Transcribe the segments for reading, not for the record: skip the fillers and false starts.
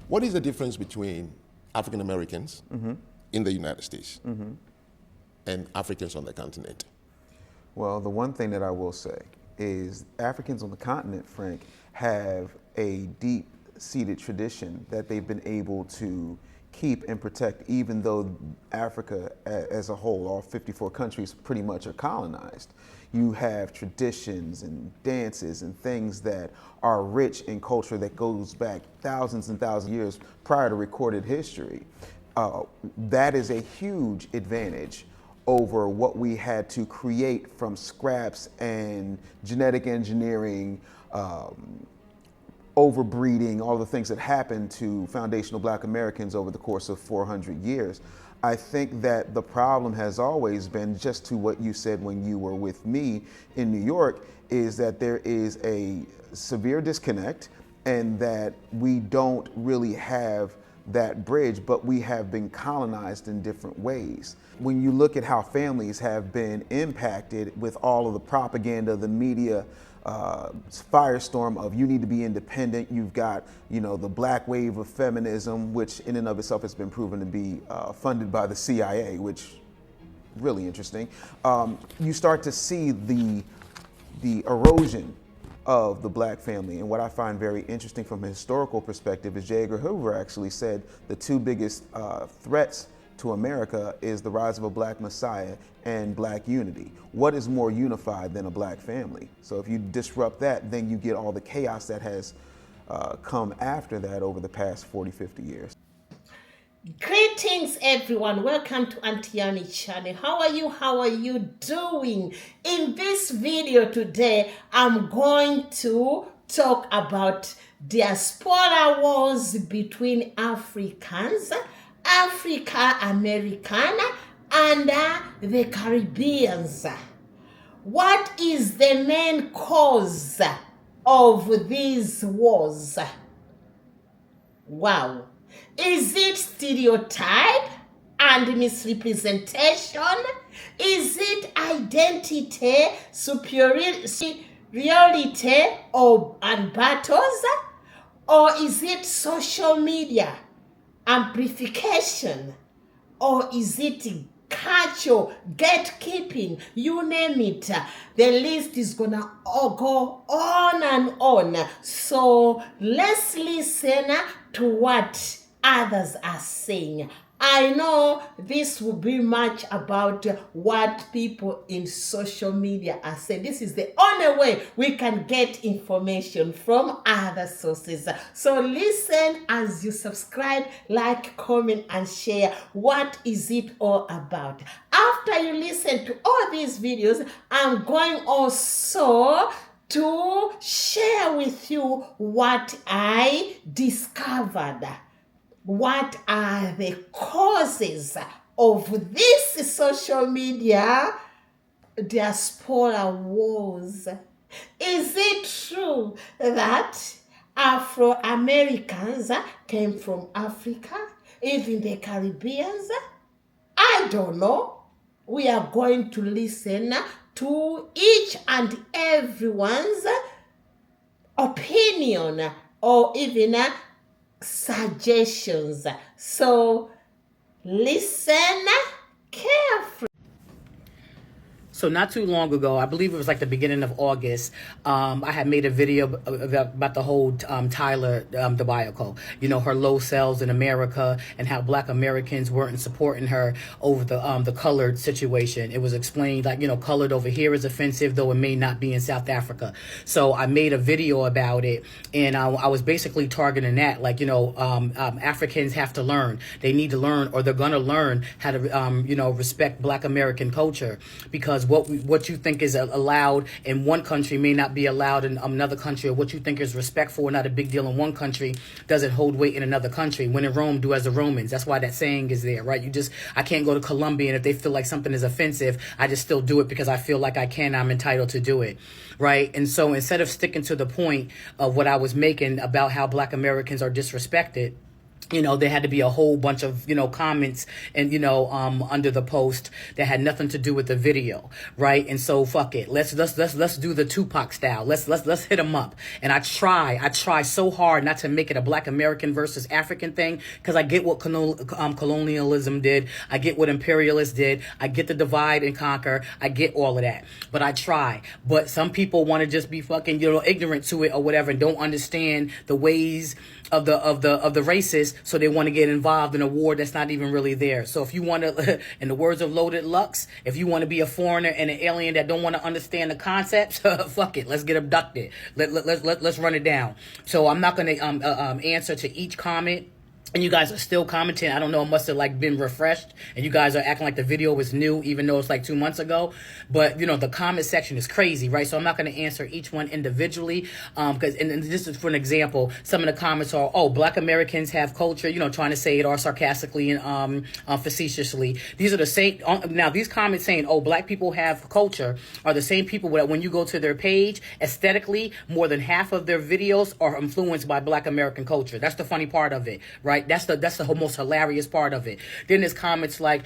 What is the difference between African Americans in the United States and Africans on the continent? Well, the one thing that I will say is Africans on the continent, Frank, have a deep-seated tradition that they've been able to keep and protect, even though Africa as a whole, all 54 countries pretty much are colonized. You have traditions and dances and things that are rich in culture that goes back thousands and thousands of years prior to recorded history. That is a huge advantage over what we had to create from scraps and genetic engineering, overbreeding, all the things that happened to foundational Black Americans over the course of 400 years. I think that the problem has always been, just to what you said when you were with me in New York, is that there is a severe disconnect and that we don't really have that bridge, but we have been colonized in different ways. When you look at how families have been impacted with all of the propaganda, the media, firestorm of you need to be independent. You've got, the black wave of feminism, which in and of itself has been proven to be funded by the CIA, which really interesting. You start to see the erosion of the Black family. And what I find very interesting from a historical perspective is J. Edgar Hoover actually said the two biggest threats to America is the rise of a Black Messiah and Black unity. What is more unified than a Black family? So if you disrupt that, then you get all the chaos that has come after that over the past 40, 50 years. Greetings everyone, welcome to Auntie Yami channel. How are you doing? In this video today, I'm going to talk about diaspora wars between Africans, Africa American, and the Caribbeans. What is the main cause of these wars? Wow. Is it stereotype and misrepresentation? Is it identity, superiority, and battles? Or is it social media amplification? Or is it culture, gatekeeping? You name it. The list is gonna go on and on. So let's listen to what others are saying. I know this will be much about what people in social media are saying. This is the only way we can get information from other sources. So listen as you subscribe, like, comment, and share. What is it all about? After you listen to all these videos, I'm going also to share with you what I discovered. What are the causes of this social media diaspora wars? Is it true that Afro-Americans came from Africa, even the Caribbeans? I don't know. We are going to listen to each and everyone's opinion or even suggestions. So listen carefully. So not too long ago, I believe it was like the beginning of August, I had made a video about the whole Tyler debacle, her low sales in America and how Black Americans weren't supporting her over the colored situation. It was explained like, colored over here is offensive, though it may not be in South Africa. So I made a video about it, and I was basically targeting that, like, Africans have to learn. They need to learn, or they're going to learn how to, respect Black American culture, because what you think is allowed in one country may not be allowed in another country, or what you think is respectful or not a big deal in one country doesn't hold weight in another country. When in Rome, do as the Romans. That's why that saying is there, right? I can't go to Colombia, and if they feel like something is offensive, I just still do it because I feel like I can. I'm entitled to do it, right? And so instead of sticking to the point of what I was making about how Black Americans are disrespected, you know, there had to be a whole bunch of, you know, comments and, you know, under the post that had nothing to do with the video, right? And so fuck it. Let's do the Tupac style. Let's hit them up. And I try so hard not to make it a Black American versus African thing, because I get what colonialism did. I get what imperialists did. I get the divide and conquer. I get all of that. But I try. But some people want to just be fucking, you know, ignorant to it or whatever and don't understand the ways of the races, so they want to get involved in a war that's not even really there. So if you want to, in the words of Loaded Lux, if you want to be a foreigner and an alien that don't want to understand the concepts, fuck it, let's get abducted. Let's run it down. So I'm not going to answer to each comment. And you guys are still commenting. I don't know, it must have like been refreshed and you guys are acting like the video was new, even though it's like 2 months ago. But you know, the comment section is crazy, right? So I'm not going to answer each one individually, because and this is for an example. Some of the comments are, oh, Black Americans have culture, you know, trying to say it all sarcastically and facetiously. These are the same. Now these comments saying, oh, Black people have culture are the same people that when you go to their page, aesthetically, more than half of their videos are influenced by Black American culture. That's the funny part of it, right? That's the most hilarious part of it. Then there's comments like,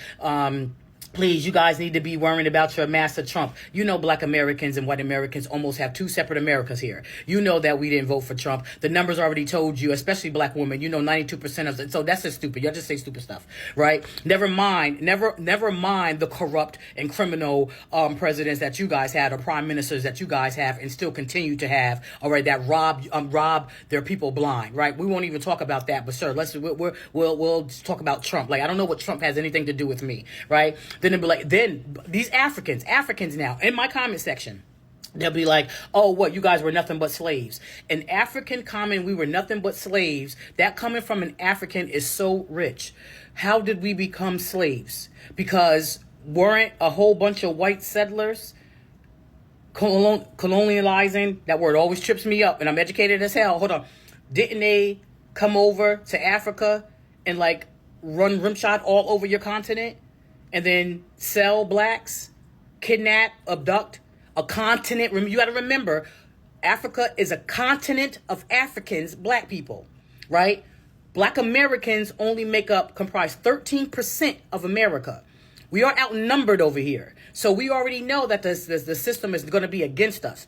please, you guys need to be worrying about your master Trump. You know, Black Americans and white Americans almost have two separate Americas here. You know that we didn't vote for Trump. The numbers already told you, especially Black women, you know, 92% of it. So that's just stupid. Y'all just say stupid stuff, right? Never mind the corrupt and criminal presidents that you guys had, or prime ministers that you guys have and still continue to have, all right, that rob their people blind, right? We won't even talk about that, but sir, we'll talk about Trump. Like, I don't know what Trump has anything to do with me, right? Then it'll be like, then these Africans now in my comment section, they'll be like, oh, what, you guys were nothing but slaves. An African comment, we were nothing but slaves. That coming from an African is so rich. How did we become slaves? Because weren't a whole bunch of white settlers colonializing? That word always trips me up, and I'm educated as hell. Hold on. Didn't they come over to Africa and like run rimshot all over your continent? And then sell blacks, kidnap, abduct a continent. You got to remember, Africa is a continent of Africans, Black people, right? Black Americans only comprise 13% of America. We are outnumbered over here. So we already know that the system is going to be against us.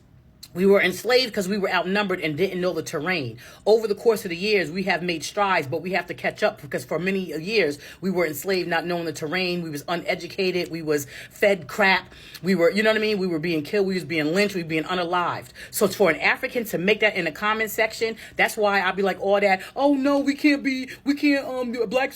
We were enslaved because we were outnumbered and didn't know the terrain. Over the course of the years, we have made strides, but we have to catch up because for many years, we were enslaved, not knowing the terrain. We was uneducated. We was fed crap. We were, you know what I mean? We were being killed. We was being lynched. We were being unalived. So for an African to make that in the comment section, that's why I'll be like all that, oh no, blacks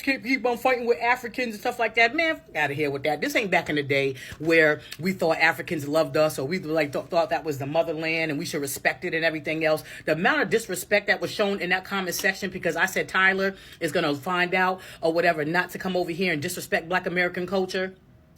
can't keep on fighting with Africans and stuff like that. Man, fuck out of here with that. This ain't back in the day where we thought Africans loved us or we like thought that was the motherland and we should respect it and everything else. The amount of disrespect that was shown in that comment section because I said Tyler is going to find out or whatever not to come over here and disrespect Black American culture.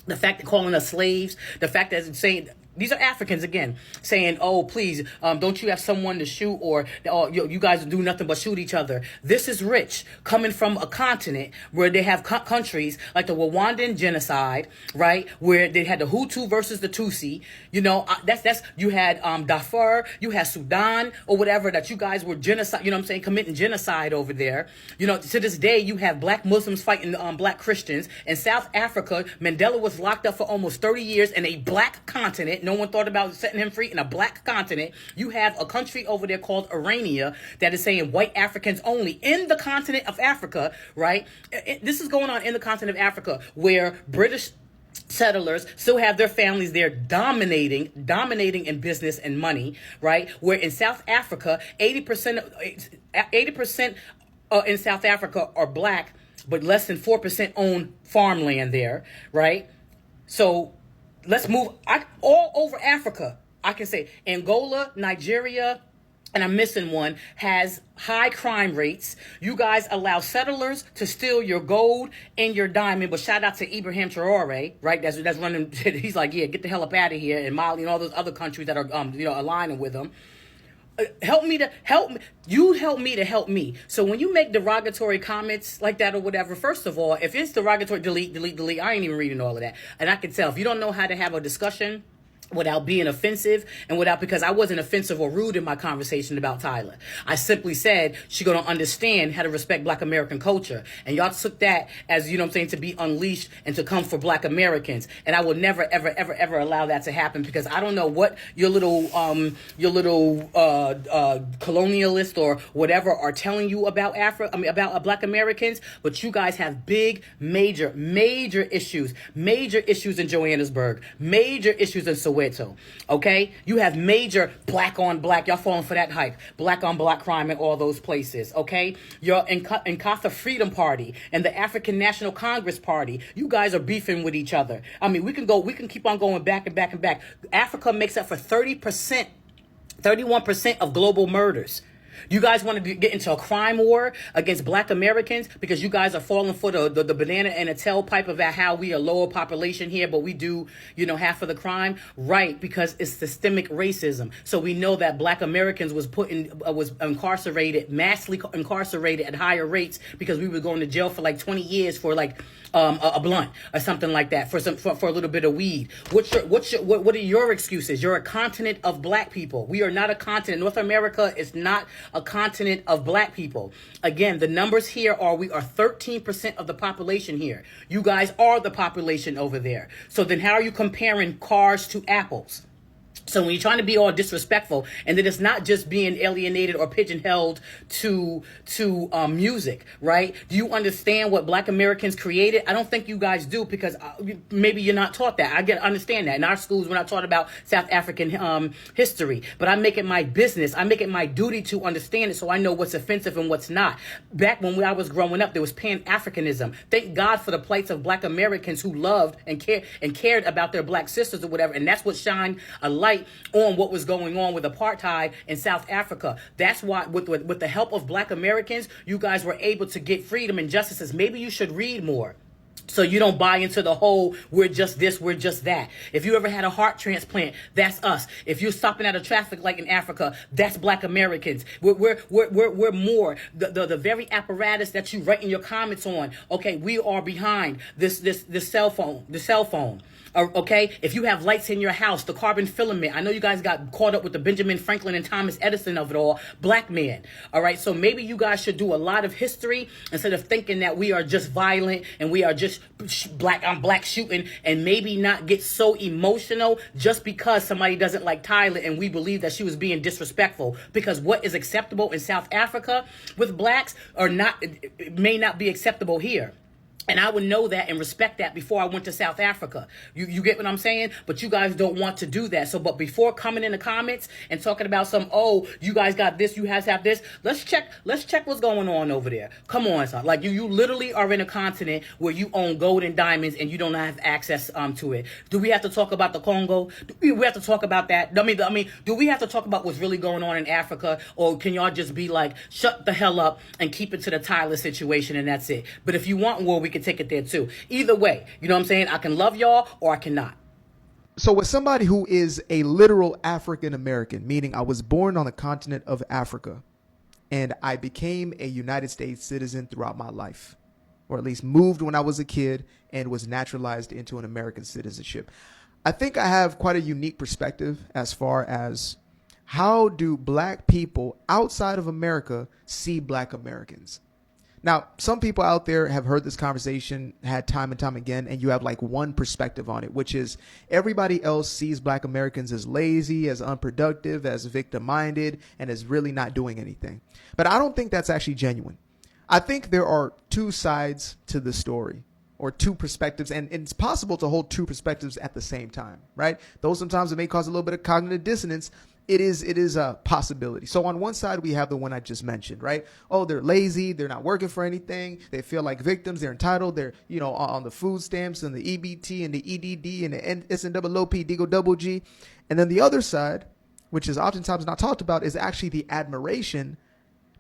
The fact that calling us slaves, the fact that it's saying, these are Africans again, saying, oh, please, don't you have someone to shoot or you guys do nothing but shoot each other. This is rich coming from a continent where they have countries like the Rwandan genocide, right? Where they had the Hutu versus the Tutsi. You know, you had Darfur, you had Sudan or whatever that you guys were genocide, you know what I'm saying, committing genocide over there. You know, to this day, you have Black Muslims fighting Black Christians. In South Africa, Mandela was locked up for almost 30 years in a Black continent. No one thought about setting him free in a Black continent. You have a country over there called Irania that is saying white Africans only in the continent of Africa, right? This is going on in the continent of Africa where British settlers still have their families there dominating in business and money, right? Where in South Africa, 80% in South Africa are Black, but less than 4% own farmland there, right? So let's move all over Africa. I can say Angola, Nigeria, and I'm missing one, has high crime rates. You guys allow settlers to steal your gold and your diamond. But shout out to Ibrahim Traore, right? That's running. He's like, yeah, get the hell up out of here. And Mali and all those other countries that are aligning with him. Help me to help me. You help me to help me. So when you make derogatory comments like that or whatever, first of all, if it's derogatory, delete. I ain't even reading all of that. And I can tell if you don't know how to have a discussion without being offensive and without, because I wasn't offensive or rude in my conversation about Tyler. I simply said she gonna understand how to respect Black American culture. And y'all took that as, you know what I'm saying, to be unleashed and to come for Black Americans. And I will never, ever, ever, ever allow that to happen, because I don't know what your little colonialist or whatever are telling you about about Black Americans, but you guys have big, major issues in Johannesburg, major issues in Soweto. Okay, you have major black on black. Y'all falling for that hype. Black on black crime in all those places. Okay, you're in Inkatha Freedom Party and the African National Congress Party. You guys are beefing with each other. I mean, we can keep on going back and back and back. Africa makes up for 31% of global murders. You guys want to get into a crime war against Black Americans because you guys are falling for the banana and a tailpipe about how we are lower population here, but we do, half of the crime, right? Because it's systemic racism. So we know that Black Americans was massively incarcerated at higher rates because we were going to jail for like 20 years for like a blunt or something like that, for a little bit of weed. What are your excuses? You're a continent of Black people. We are not a continent. North America is not a continent of Black people. Again, the numbers here are, we are 13% of the population here. You guys are the population over there. So then how are you comparing cars to apples? So when you're trying to be all disrespectful, and then it's not just being alienated or pigeonholed to music, right? Do you understand what Black Americans created? I don't think you guys do, because maybe you're not taught that. I understand that. In our schools, we're not taught about South African history, but I make it my business. I make it my duty to understand it, so I know what's offensive and what's not. Back when I was growing up, there was Pan-Africanism. Thank God for the plights of Black Americans who loved and cared about their Black sisters or whatever, and that's what shined a light on what was going on with apartheid in South Africa. That's why, with the help of Black Americans, you guys were able to get freedom and justices. Maybe you should read more, so you don't buy into the whole, we're just this, we're just that. If you ever had a heart transplant, that's us. If you're stopping at a traffic light in Africa, that's Black Americans. We're more. The very apparatus that you write in your comments on, okay, we are behind this cell phone. Okay, if you have lights in your house, the carbon filament. I know you guys got caught up with the Benjamin Franklin and Thomas Edison of it all. Black man. All right, so maybe you guys should do a lot of history instead of thinking that we are just violent and we are just black on black shooting, and maybe not get so emotional just because somebody doesn't like Tyler and we believe that she was being disrespectful. Because what is acceptable in South Africa with blacks it may not be acceptable here. And I would know that and respect that before I went to South Africa. You get what I'm saying? But you guys don't want to do that. So, but before coming in the comments and talking about you guys got this, you guys have this, let's check what's going on over there. Come on, son. Like you literally are in a continent where you own gold and diamonds and you don't have access to it. Do we have to talk about the Congo? Do we have to talk about that? I mean, do we have to talk about what's really going on in Africa? Or can y'all just be like, shut the hell up and keep it to the Tyler situation and that's it? But if you want war, we can take it there too. Either way, you know what I'm saying? I can love y'all or I cannot. So as somebody who is a literal African American, meaning I was born on the continent of Africa and I became a United States citizen throughout my life, or at least moved when I was a kid and was naturalized into an American citizenship, I think I have quite a unique perspective as far as how do Black people outside of America see Black Americans. Now, some people out there have heard this conversation, had time and time again, and you have like one perspective on it, which is everybody else sees Black Americans as lazy, as unproductive, as victim-minded, and as really not doing anything. But I don't think that's actually genuine. I think there are two sides to the story, or two perspectives, and it's possible to hold two perspectives at the same time, right? Though sometimes it may cause a little bit of cognitive dissonance, it is a possibility. So on one side, we have the one I just mentioned, right? Oh, they're lazy. They're not working for anything. They feel like victims. They're entitled. They're, on the food stamps and the EBT and the EDD and the SNOOP, DIGO double G. And then the other side, which is oftentimes not talked about, is actually the admiration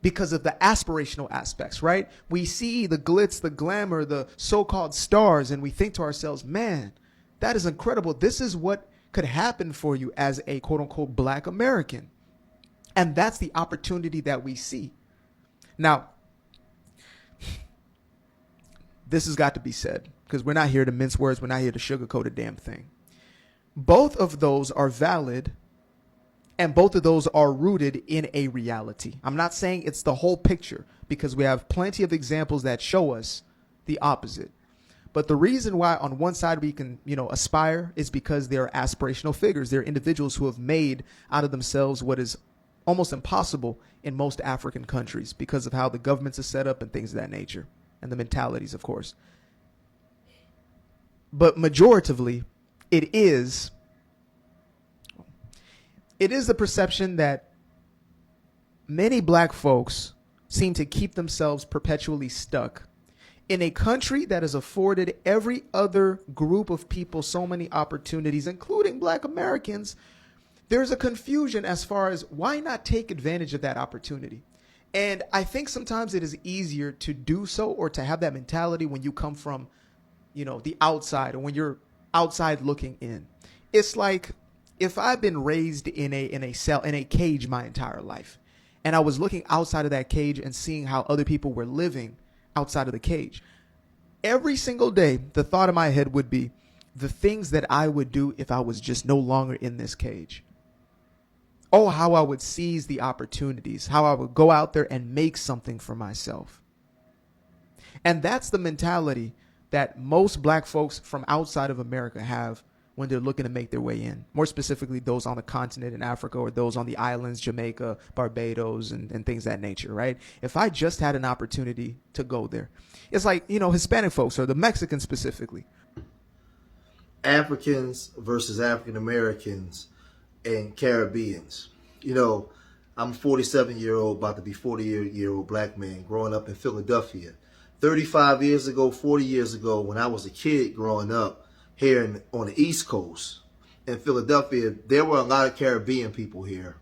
because of the aspirational aspects, right? We see the glitz, the glamour, the so-called stars, and we think to ourselves, man, that is incredible. This is what could happen for you as a quote unquote Black American. And that's the opportunity that we see. Now, this has got to be said because we're not here to mince words. We're not here to sugarcoat a damn thing. both of those are valid, and both of those are rooted in a reality. I'm not saying it's the whole picture, because we have plenty of examples that show us the opposite. But the reason why on one side we can, aspire is because they're aspirational figures. They're individuals who have made out of themselves what is almost impossible in most African countries because of how the governments are set up and things of that nature, and the mentalities, of course. But majoritively, it is the perception that many black folks seem to keep themselves perpetually stuck in a country that has afforded every other group of people so many opportunities, including black Americans. There's a confusion as far as why not take advantage of that opportunity. And I think sometimes it is easier to do so, or to have that mentality, when you come from, the outside, or when you're outside looking in. It's like if I've been raised in a cage my entire life, and I was looking outside of that cage and seeing how other people were living outside of the cage. Every single day, the thought in my head would be the things that I would do if I was just no longer in this cage. Oh, how I would seize the opportunities, how I would go out there and make something for myself. And that's the mentality that most black folks from outside of America have when they're looking to make their way in. More specifically, those on the continent in Africa, or those on the islands, Jamaica, Barbados, and things of that nature, right? If I just had an opportunity to go there. It's like, Hispanic folks, or the Mexicans specifically. Africans versus African Americans and Caribbeans. I'm a 47-year-old, about to be 40-year-old black man growing up in Philadelphia. 35 years ago, 40 years ago, when I was a kid growing up here on the East Coast in Philadelphia, there were a lot of Caribbean people here.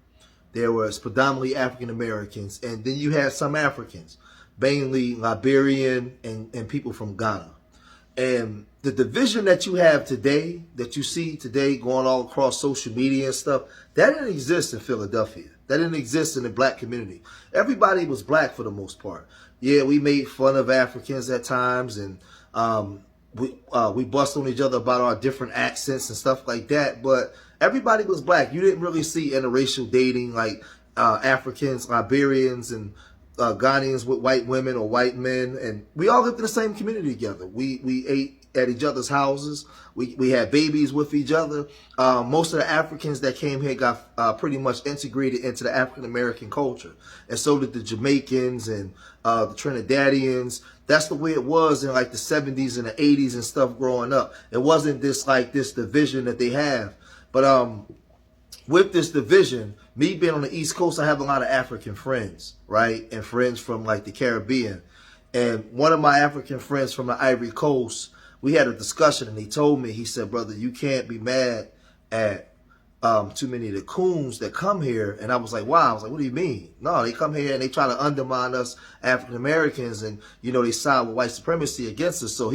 There was predominantly African Americans, and then you had some Africans, mainly Liberian and people from Ghana. And the division that you have today, that you see today going all across social media and stuff, that didn't exist in Philadelphia. That didn't exist in the black community. Everybody was black for the most part. Yeah, we made fun of Africans at times, and we bust on each other about our different accents and stuff like that. But everybody was black. You didn't really see interracial dating like Africans, Liberians, and Ghanaians with white women or white men. And we all lived in the same community together. We ate at each other's houses. We had babies with each other. Most of the Africans that came here got pretty much integrated into the African American culture, and so did the Jamaicans and the Trinidadians. That's the way it was in like the 70s and the 80s and stuff growing up. It wasn't this division that they have. But with this division, me being on the East Coast, I have a lot of African friends, right? And friends from like the Caribbean. And one of my African friends from the Ivory Coast, we had a discussion, and he told me, he said, brother, you can't be mad at too many of the coons that come here. And I was like, wow. I was like, what do you mean? No, they come here and they try to undermine us African Americans, and they side with white supremacy against us. So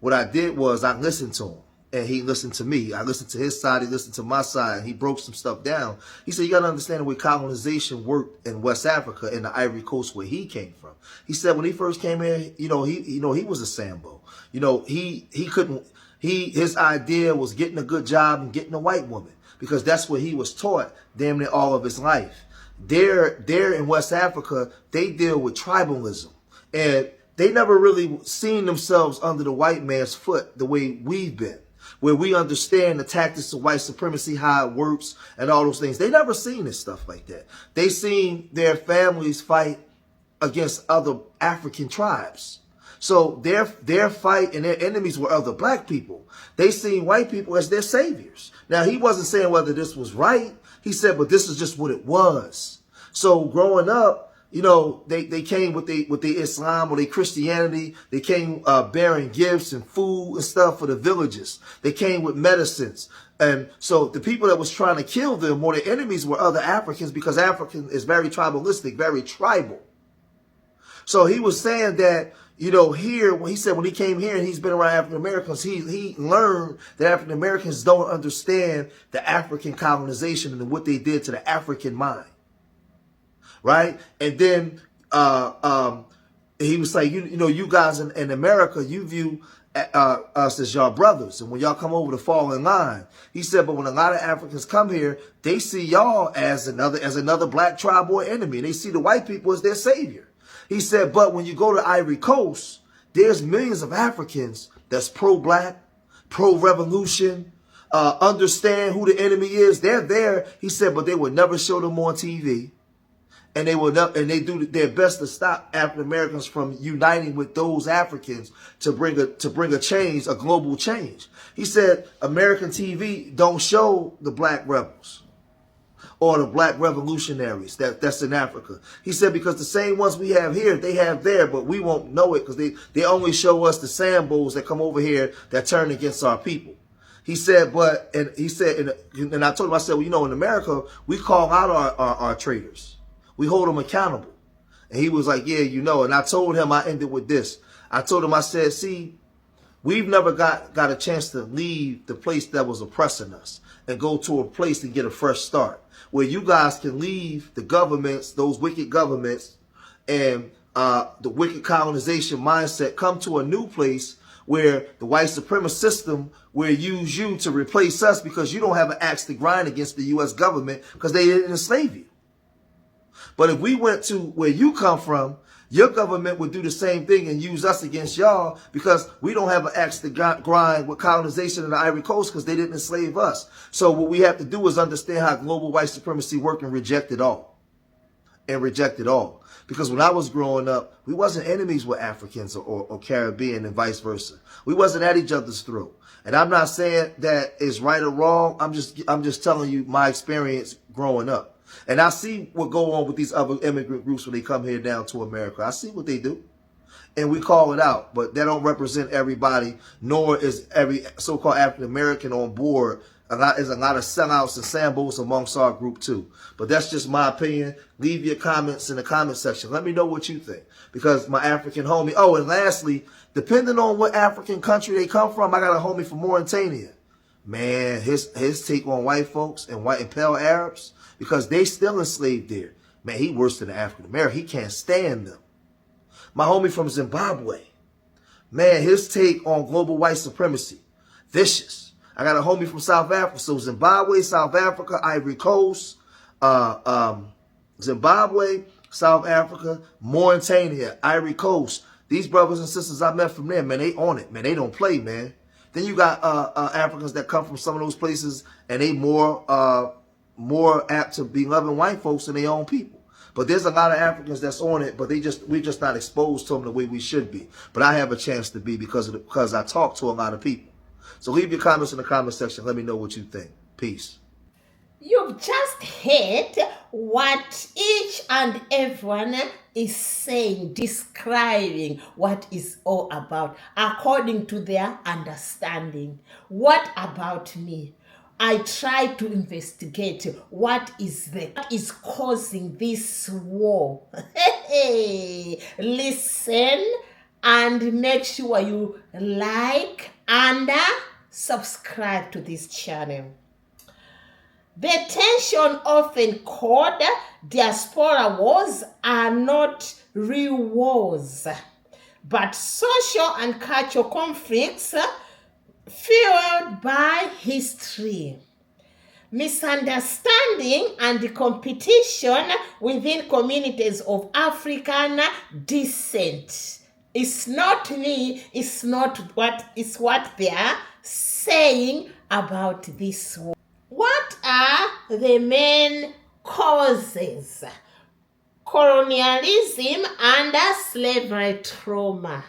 what I did was I listened to him, and he listened to me. I listened to his side, he listened to my side, and he broke some stuff down. He said, you got to understand the way colonization worked in West Africa, in the Ivory Coast where he came from. He said when he first came here, he was a Sambo. His idea was getting a good job and getting a white woman, because that's what he was taught damn near all of his life. There in West Africa, they deal with tribalism, and they never really seen themselves under the white man's foot the way we've been, where we understand the tactics of white supremacy, how it works, and all those things. They never seen this stuff like that. They seen their families fight against other African tribes. So their fight and their enemies were other black people. They seen white people as their saviors. Now, he wasn't saying whether this was right. He said, but this is just what it was. So growing up, they came with the Islam or their Christianity. They came bearing gifts and food and stuff for the villages. They came with medicines. And so the people that was trying to kill them, or their enemies, were other Africans, because African is very tribalistic, very tribal. So he was saying that, here, when he came here and he's been around African Americans, he learned that African Americans don't understand the African colonization and what they did to the African mind. Right? And then he was like, you know, you guys in America, you view us as y'all brothers. And when y'all come over to fall in line, he said, but when a lot of Africans come here, they see y'all as another black tribe or enemy. And they see the white people as their savior. He said, but when you go to Ivory Coast, there's millions of Africans that's pro-black, pro-revolution, understand who the enemy is. They're there. He said, but they would never show them on TV. And they do their best to stop African Americans from uniting with those Africans to bring a change, a global change. He said American TV don't show the black rebels or the black revolutionaries that's in Africa. He said because the same ones we have here, they have there, but we won't know it because they only show us the Sambos that come over here that turn against our people. He said, and I told him, I said, well, you know, in America, we call out our traitors. We hold them accountable. And he was like, yeah, you know. And I told him, I ended with this. I told him, I said, see, we've never got a chance to leave the place that was oppressing us and go to a place to get a fresh start, where you guys can leave the governments, those wicked governments, and the wicked colonization mindset, come to a new place where the white supremacist system will use you to replace us because you don't have an axe to grind against the U.S. government because they didn't enslave you. But if we went to where you come from, your government would do the same thing and use us against y'all because we don't have an axe to grind with colonization in the Ivory Coast because they didn't enslave us. So what we have to do is understand how global white supremacy works and reject it all. Because when I was growing up, we wasn't enemies with Africans or Caribbean and vice versa. We wasn't at each other's throat. And I'm not saying that it's right or wrong. I'm just telling you my experience growing up. And I see what go on with these other immigrant groups when they come here down to America. I see what they do. And we call it out. But they don't represent everybody, nor is every so-called African American on board. There's a lot of sellouts and sambos amongst our group too. But that's just my opinion. Leave your comments in the comment section. Let me know what you think. Because my African homie. Oh, and lastly, depending on what African country they come from, I got a homie from Mauritania. Man, his take on white folks and white and pale Arabs, because they still enslaved there. Man, he worse than the African American. He can't stand them. My homie from Zimbabwe. Man, his take on global white supremacy. Vicious. I got a homie from South Africa. So Zimbabwe, South Africa, Ivory Coast, Zimbabwe, South Africa, Mauritania, Ivory Coast. These brothers and sisters I met from there, man, they on it. Man, they don't play, man. Then you got Africans that come from some of those places and they more apt to be loving white folks than their own people. But there's a lot of Africans that's on it, but we're just not exposed to them the way we should be. But I have a chance to be because I talk to a lot of people. So leave your comments in the comment section. Let me know what you think. Peace. You've just heard what each and everyone is saying, describing what is all about according to their understanding. What about me? I try to investigate what is causing this war. Listen and make sure you like and subscribe to this channel. The tension often called diaspora wars are not real wars, but social and cultural conflicts fueled by history, misunderstanding, and competition within communities of African descent. It's not me, it's what they are saying about this war. What are the main causes? Colonialism and slavery trauma.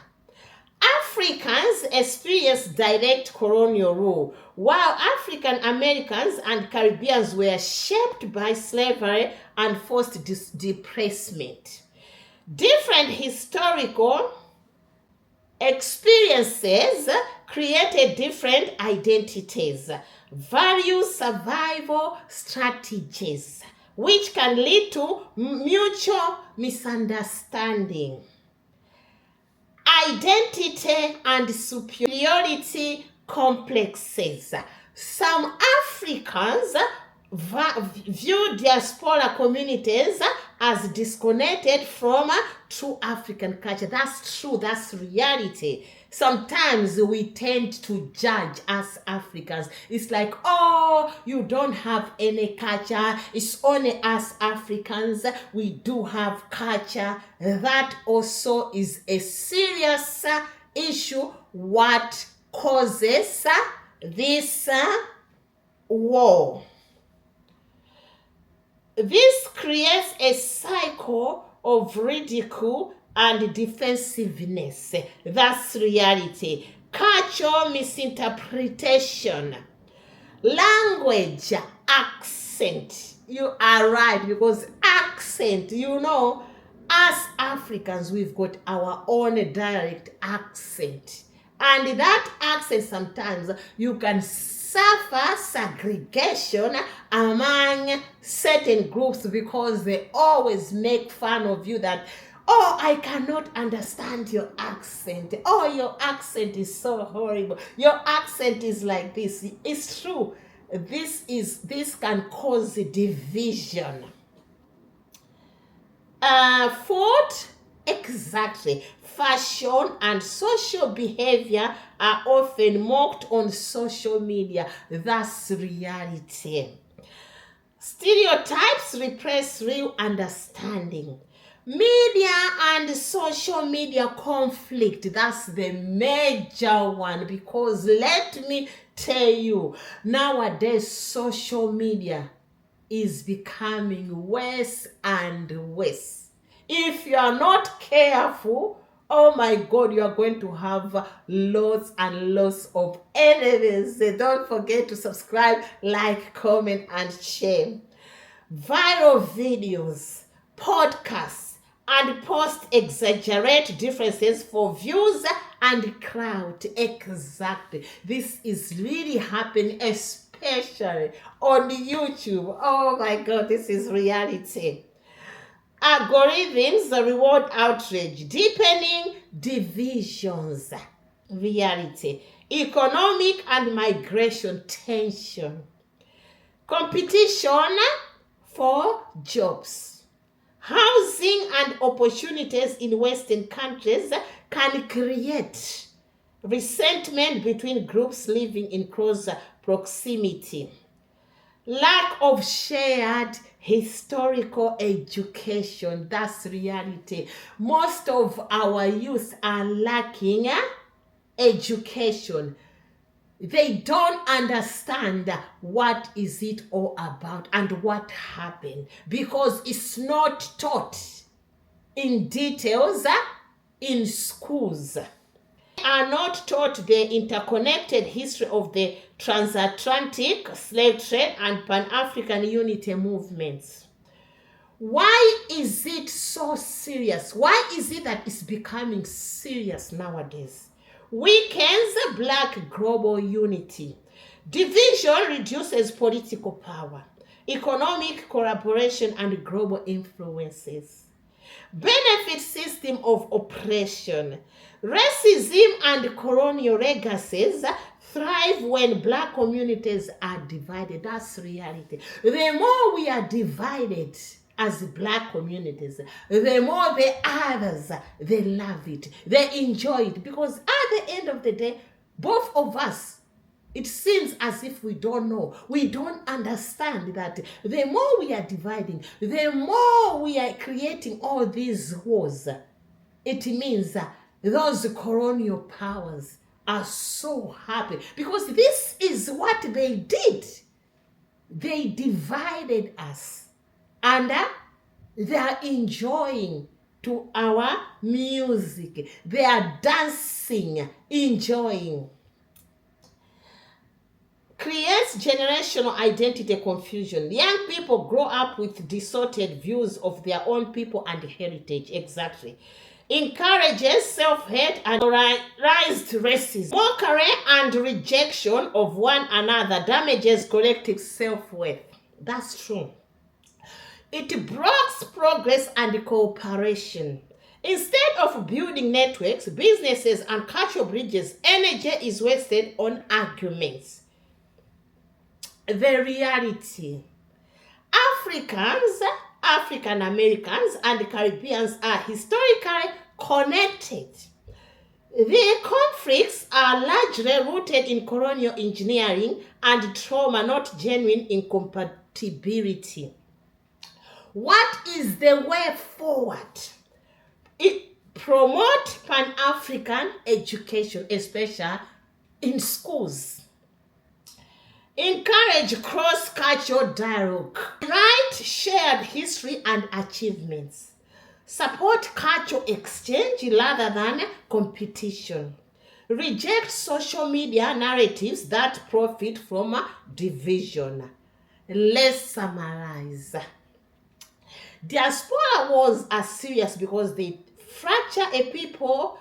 Africans experienced direct colonial rule, while African Americans and Caribbeans were shaped by slavery and forced displacement. Different historical experiences created different identities, values, survival strategies, which can lead to mutual misunderstanding. Identity and superiority complexes. Some Africans view diaspora communities as disconnected from true African culture. That's true, that's reality. Sometimes we tend to judge as Africans. It's like, oh, you don't have any culture. It's only us Africans. We do have culture. That also is a serious issue. What causes this war? This creates a cycle of ridicule and defensiveness. That's reality. Cultural misinterpretation. Language, accent. You are right, because accent, as Africans, we've got our own direct accent. And that accent, sometimes you can suffer segregation among certain groups because they always make fun of you that, oh, I cannot understand your accent. Oh, your accent is so horrible. Your accent is like this. It's true. This can cause division. Food, exactly. Fashion and social behavior are often mocked on social media. That's reality. Stereotypes repress real understanding. Media and social media conflict, that's the major one, because let me tell you, nowadays social media is becoming worse and worse. If you are not careful, oh my God, you are going to have lots and lots of enemies. Don't forget to subscribe, like, comment, and share. Viral videos, podcasts, and posts exaggerate differences for views and crowd. Exactly. This is really happening, especially on YouTube. Oh my God, this is reality. Algorithms reward outrage, deepening divisions. Reality. Economic and migration tension. Competition for jobs. Housing and opportunities in Western countries can create resentment between groups living in close proximity. Lack of shared historical education. That's reality. Most of our youth are lacking education. They don't understand what is it all about and what happened, because it's not taught in details in schools. Are not taught the interconnected history of the transatlantic slave trade and Pan-African unity movements. Why is it so serious? Why is it that it's becoming serious nowadays? Weakens Black global unity. Division reduces political power, economic collaboration, and global influences. Benefit system of oppression. Racism and colonial legacies thrive when Black communities are divided. That's reality. The more we are divided as Black communities, the more the others, they love it, they enjoy it, because at the end of the day, both of us, it seems as if we don't know, we don't understand that the more we are dividing, the more we are creating all these wars. It means those colonial powers are so happy, because this is what they did. They divided us, and they are enjoying to our music. They are dancing, enjoying. Creates generational identity confusion. Young people grow up with distorted views of their own people and heritage. Exactly. Encourages self-hate and polarized racism. Mockery and rejection of one another damages collective self-worth. That's true. It blocks progress and cooperation. Instead of building networks, businesses, and cultural bridges, energy is wasted on arguments. The reality. Africans, African Americans, and Caribbeans are historically connected. The conflicts are largely rooted in colonial engineering and trauma, not genuine incompatibility. What is the way forward? Promote Pan-African education, especially in schools. Encourage cross-cultural dialogue. Write shared history and achievements. Support cultural exchange rather than competition. Reject social media narratives that profit from division. Let's summarize. Diaspora was serious because they fracture a people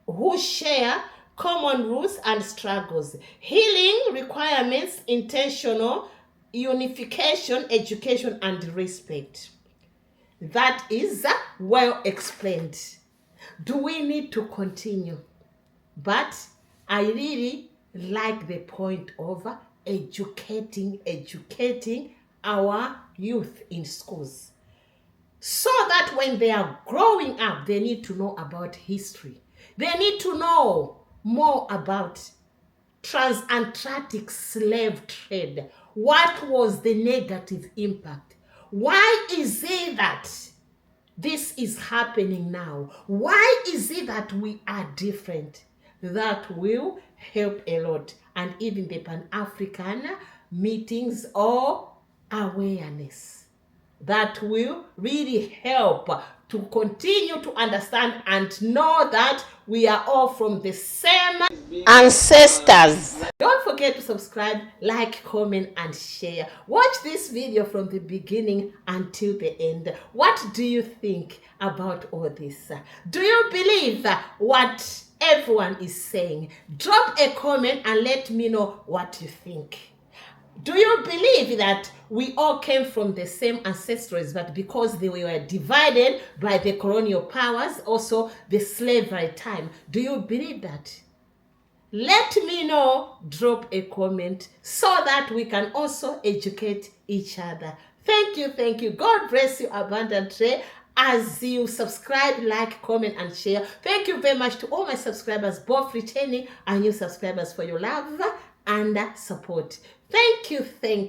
who share common roots and struggles. Healing requirements intentional unification, education, and respect. That is well explained. Do we need to continue? But I really like the point of educating our youth in schools, so that when they are growing up, they need to know about history. They need to know more about transatlantic slave trade. What was the negative impact? Why is it that this is happening now? Why is it that we are different? That will help a lot. And even the Pan-African meetings or awareness, that will really help to continue to understand and know that we are all from the same ancestors. Don't forget to subscribe, like, comment, and share. Watch this video from the beginning until the end. What do you think about all this? Do you believe what everyone is saying? Drop a comment and let me know what you think. Do you believe that we all came from the same ancestors, but because they were divided by the colonial powers, also the slavery time? Do you believe that? Let me know, drop a comment so that we can also educate each other. Thank you. God bless you abundantly as you subscribe, like, comment, and share. Thank you very much to all my subscribers, both returning and new subscribers, for your love and support. Thank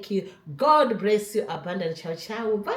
you. God bless you abundantly. Ciao. Bye.